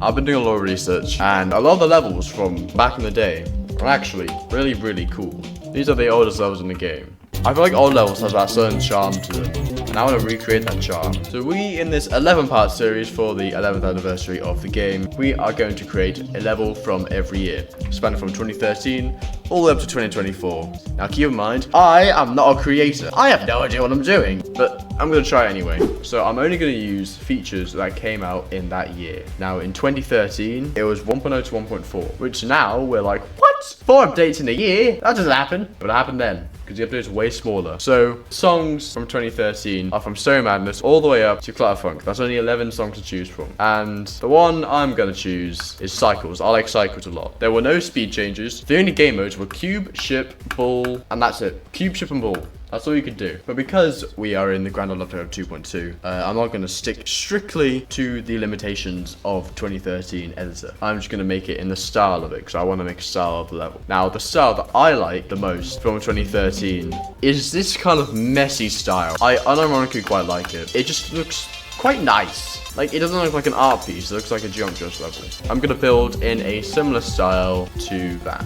I've been doing a lot of research, and a lot of the levels from back in the day are actually really, really cool. These are the oldest levels in the game. I feel like old levels have that certain charm to them, and I want to recreate that charm. So we, in this 11-part series for the 11th anniversary of the game, we are going to create a level from every year, spanning from 2013 all the way up to 2024. Now keep in mind, I am not a creator. I have no idea what I'm doing, but I'm going to try anyway. So I'm only going to use features that came out in that year. Now in 2013, it was 1.0 to 1.4, which now we're like, what? 4 updates in a year? That doesn't happen. But it happened then, because the update is way smaller. So songs from 2013 are from Stereo Madness all the way up to Clutterfunk. That's only 11 songs to choose from. And the one I'm going to choose is Cycles. I like Cycles a lot. There were no speed changes. The only game modes were Cube, Ship, Ball, and that's it. Cube, Ship, and Ball. That's all you could do. But because we are in the Grand Theft Auto 2.2, I'm not going to stick strictly to the limitations of 2013 editor. I'm just going to make it in the style of it, because I want to make a style of the level. Now, the style that I like the most from 2013 is this kind of messy style. I unironically quite like it. It just looks quite nice. Like, it doesn't look like an art piece. It looks like a Jump Josh level. I'm going to build in a similar style to that.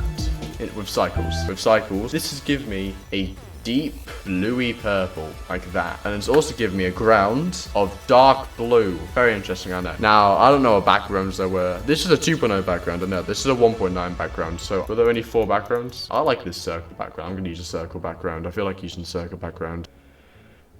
With Cycles. With Cycles, this has given me a deep bluey purple like that, and it's also given me a ground of dark blue. Very interesting, I know. Now I don't know what backgrounds there were. This is a 2.0 background, I know. This is a 1.9 background. So were there only 4 backgrounds? I like this circle background. I'm gonna use a circle background. I feel like using circle background.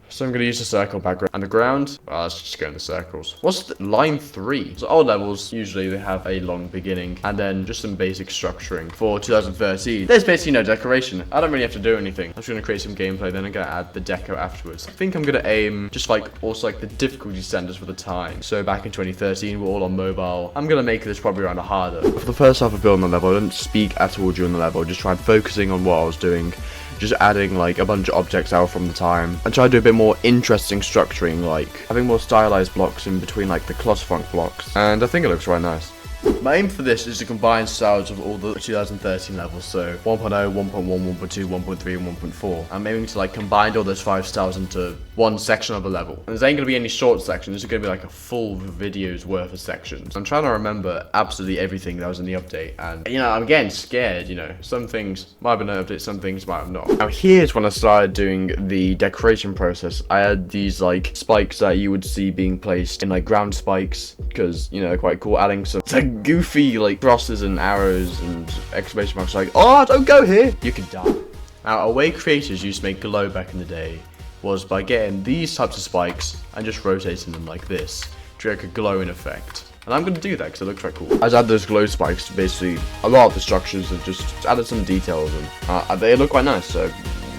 So I'm going to use the circle background. And the ground, let's just go in the circles. What's the, line 3? So old levels, usually they have a long beginning and then just some basic structuring. For 2013, there's basically no decoration. I don't really have to do anything. I'm just going to create some gameplay, then I'm going to add the deco afterwards. I think I'm going to aim just like also like the difficulty standards for the time. So back in 2013, we're all on mobile. I'm going to make this probably around a harder. For the first half of building the level, I didn't speak at all during the level. Just tried focusing on what I was doing. Just adding like a bunch of objects out from the time and try to do a bit more interesting structuring, like having more stylized blocks in between like the Clutterfunk blocks, and I think it looks right nice. My aim for this is to combine styles of all the 2013 levels, so 1.0, 1.1, 1.2, 1.3, and 1.4. I'm aiming to like combine all those 5 styles into one section of a level. And there ain't gonna be any short sections, it's gonna be like a full video's worth of sections. I'm trying to remember absolutely everything that was in the update, and you know, I'm getting scared, you know. Some things might have been an update, some things might have not. Now here's when I started doing the decoration process. I had these like spikes that you would see being placed in like ground spikes, because you know, they're quite cool, adding some goofy like crosses and arrows and exclamation marks like, oh, don't go here, you could die. Now a way creators used to make glow back in the day was by getting these types of spikes and just rotating them like this to make a glowing effect. And I'm going to do that because it looks quite cool. I just add those glow spikes to basically a lot of the structures and just added some details, and they look quite nice, so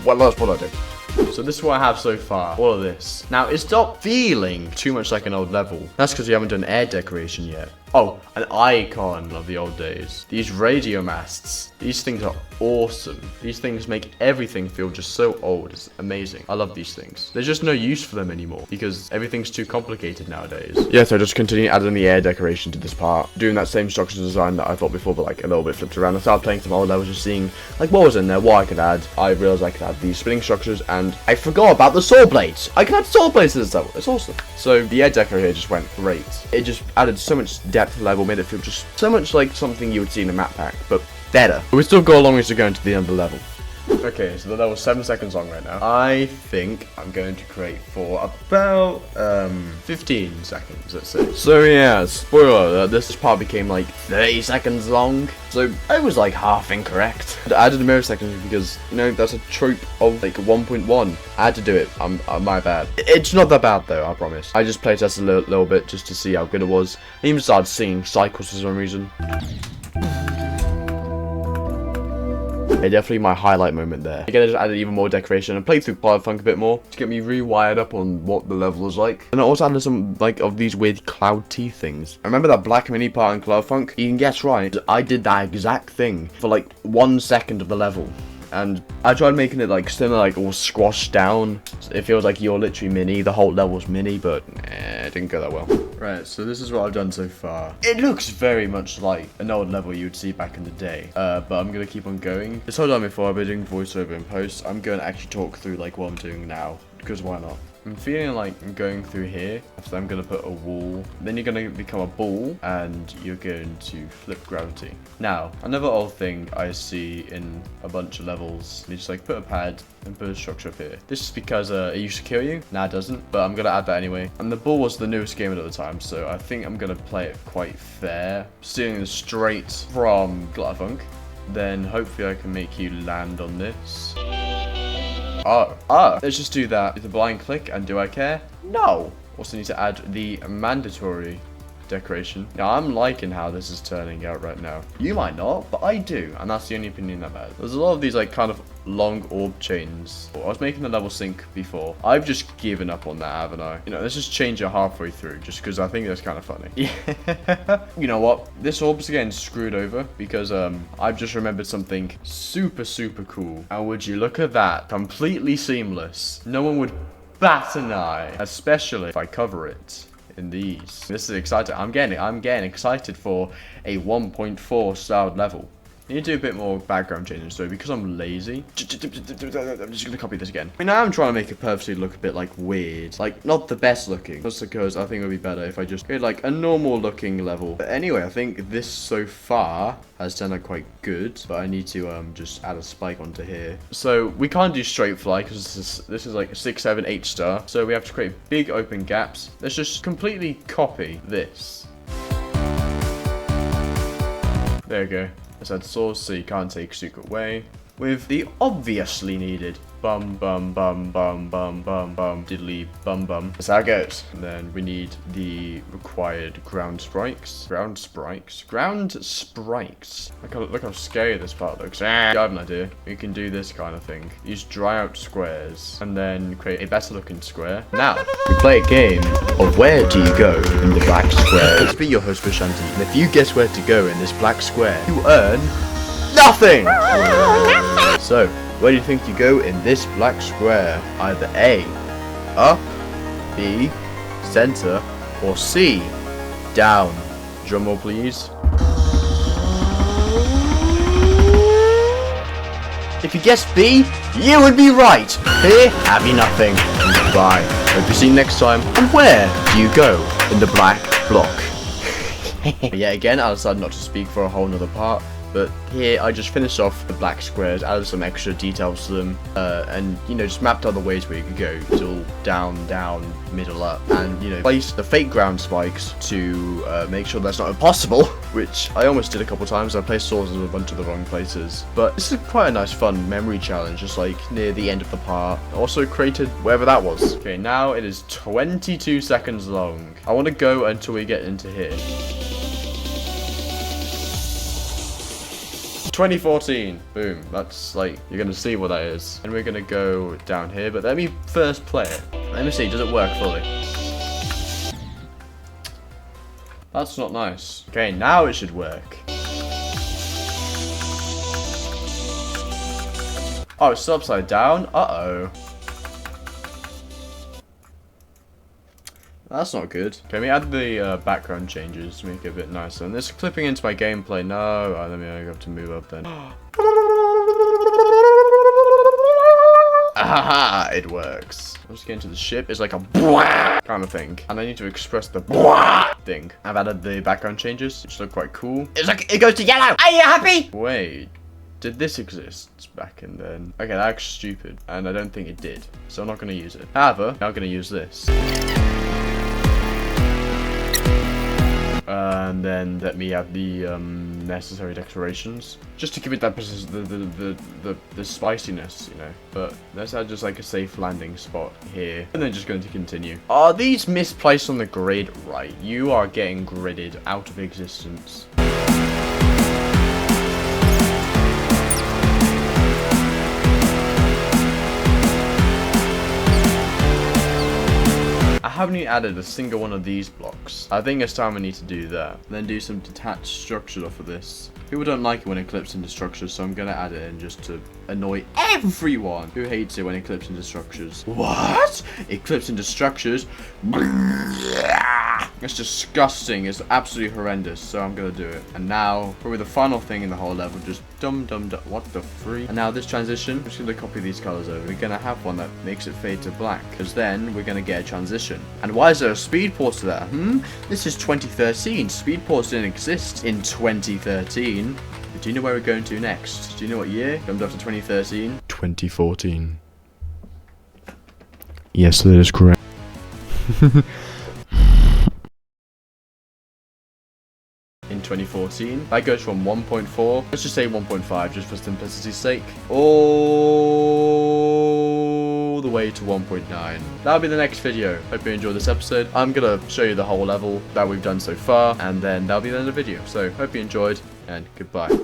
what else would I do? So this is what I have so far, all of this. Now, it's not feeling too much like an old level. That's because we haven't done air decoration yet. Oh, an icon of the old days. These radio masts. These things are awesome. These things make everything feel just so old. It's amazing. I love these things. There's just no use for them anymore because everything's too complicated nowadays. Yeah, so I just continue adding the air decoration to this part. Doing that same structure design that I thought before, but like a little bit flipped around. I started playing some old levels, just seeing like what was in there, what I could add. I realized I could add these spinning structures, and I forgot about the saw blades. I can add saw blades to this level. It's awesome. So the air decor here just went great. It just added so much depth level, made it feel just so much like something you would see in a map pack, but better. But we still got a long way to go into the end of the level. Okay, so the level's 7 seconds long right now. I think I'm going to create for about 15 seconds, let's say. So yeah, spoiler, this part became like 30 seconds long. So I was like half incorrect. I added a mirror seconds because, you know, that's a trope of like 1.1. I had to do it. My bad. It's not that bad though, I promise. I just playtested a little bit just to see how good it was. I even started singing Cycles for some reason. Definitely my highlight moment there. Again, I just added even more decoration and played through Clutterfunk a bit more to get me rewired up on what the level was like. And I also added some like of these weird cloud teeth things. I remember that black mini part in Clutterfunk? You can guess right, I did that exact thing for like 1 second of the level. And I tried making it like similar, like all squashed down. It feels like you're literally mini, the whole level's mini, but it didn't go that well. Right, so this is what I've done so far. It looks very much like an old level you would see back in the day, but I'm gonna keep on going. This whole time before I've been doing voiceover in post, I'm going to actually talk through like what I'm doing now. because why not? I'm feeling like going through here. So I'm going to put a wall. Then you're going to become a ball and you're going to flip gravity. Now, another old thing I see in a bunch of levels. You just like put a pad and put a structure up here. This is because it used to kill you. Nah, it doesn't. But I'm going to add that anyway. And the ball was the newest game at the time. So I think I'm going to play it quite fair. Stealing this straight from Glutterfunk. Then hopefully I can make you land on this. Let's just do that with a blind click, and do I care? No. Also need to add the mandatory decoration. Now, I'm liking how this is turning out right now. You might not, but I do, and that's the only opinion I've had. There's a lot of these, like, kind of long orb chains. I was making the level sync before. I've just given up on that, haven't I? You know, let's just change it halfway through, just because I think that's kind of funny. Yeah. You know what? This orb's getting screwed over, because, I've just remembered something super, super cool. And would you look at that? Completely seamless. No one would bat an eye, especially if I cover it in these. This is exciting. I'm getting excited for a 1.4 styled level. I need to do a bit more background changing, so because I'm lazy, I'm just gonna copy this again. I mean, now I'm trying to make it purposely look a bit like weird, like not the best looking, just because I think it would be better if I just made like a normal looking level. But anyway, I think this so far has turned out quite good, but I need to just add a spike onto here. So we can't do straight fly because this is like a 6, 7, 8 star. So we have to create big open gaps. Let's just completely copy this. There we go. I said source, so you can't take Suka away. With the obviously needed bum bum bum bum bum bum bum diddly bum bum. That's how it goes. And then we need the required ground sprites. Ground sprites. Look how scary this part looks. I have an idea. We can do this kind of thing. Use dry out squares and then create a better looking square. Now, we play a game of where do you go in the black square. Let's be your host for Shanti. And if you guess where to go in this black square, you earn nothing! So, where do you think you go in this black square? Either A, up, B, center, or C, down. Drumroll please. If you guessed B, you would be right. Here, have you nothing. Goodbye. Hope you see you next time. And where do you go in the black block? Yeah, again, I decided not to speak for a whole nother part. But here, I just finished off the black squares, added some extra details to them, and, you know, just mapped out the ways where you could go. It's all down, down, middle, up, and, you know, place the fake ground spikes to make sure that's not impossible, which I almost did a couple times. I placed sources in a bunch of the wrong places. But this is quite a nice, fun memory challenge, just like near the end of the part. Also created wherever that was. Okay, now it is 22 seconds long. I want to go until we get into here. 2014. Boom. That's like, you're going to see what that is. And we're going to go down here, but let me first play it. Let me see, does it work fully? That's not nice. Okay, now it should work. Oh, it's still upside down? Uh-oh. That's not good. Okay, let me add the background changes to make it a bit nicer. And this is clipping into my gameplay. No, let me have to move up then. Aha, it works. I'm just getting to the ship. It's like a kind of thing. And I need to express the thing. I've added the background changes, which look quite cool. It's like, it goes to yellow. Are you happy? Wait. Did this exist back in then? Okay, that's stupid. And I don't think it did. So I'm not going to use it. However, I'm going to use this. And then let me add the necessary decorations, just to give it that the spiciness, you know. But let's add just like a safe landing spot here, and then just going to continue. Are these misplaced on the grid? Right, you are getting gridded out of existence. I haven't even added a single one of these blocks. I think it's time we need to do that. Then do some detached structures off of this. People don't like it when it clips into structures, so I'm gonna add it in just to annoy everyone who hates it when it clips into structures. What? It clips into structures? It's disgusting. It's absolutely horrendous. So I'm gonna do it. And now, probably the final thing in the whole level, just dum. What the free? And now this transition, I'm just gonna copy these colors over. We're gonna have one that makes it fade to black, because then we're gonna get a transition. And why is there a speed pause to that? This is 2013. Speed pause didn't exist in 2013. But do you know where we're going to next? Do you know what year? Jumped up to 2013. 2014. Yes, that is correct. In 2014, that goes from 1.4, let's just say 1.5 just for simplicity's sake, all the way to 1.9. That'll be the next video. Hope you enjoyed this episode. I'm gonna show you the whole level that we've done so far, and then that'll be the end of the video. So hope you enjoyed, and goodbye.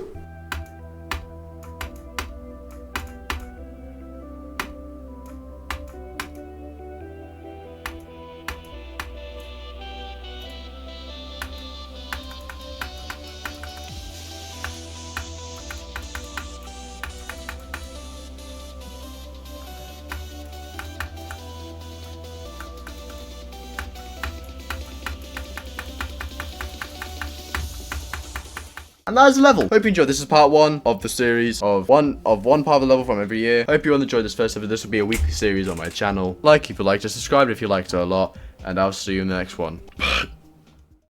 And that is the level. Hope you enjoyed. This is part 1 of the series of one part of the level from every year. Hope you all enjoyed this first episode. This will be a weekly series on my channel. Like if you liked it, subscribe if you liked it a lot, and I'll see you in the next one.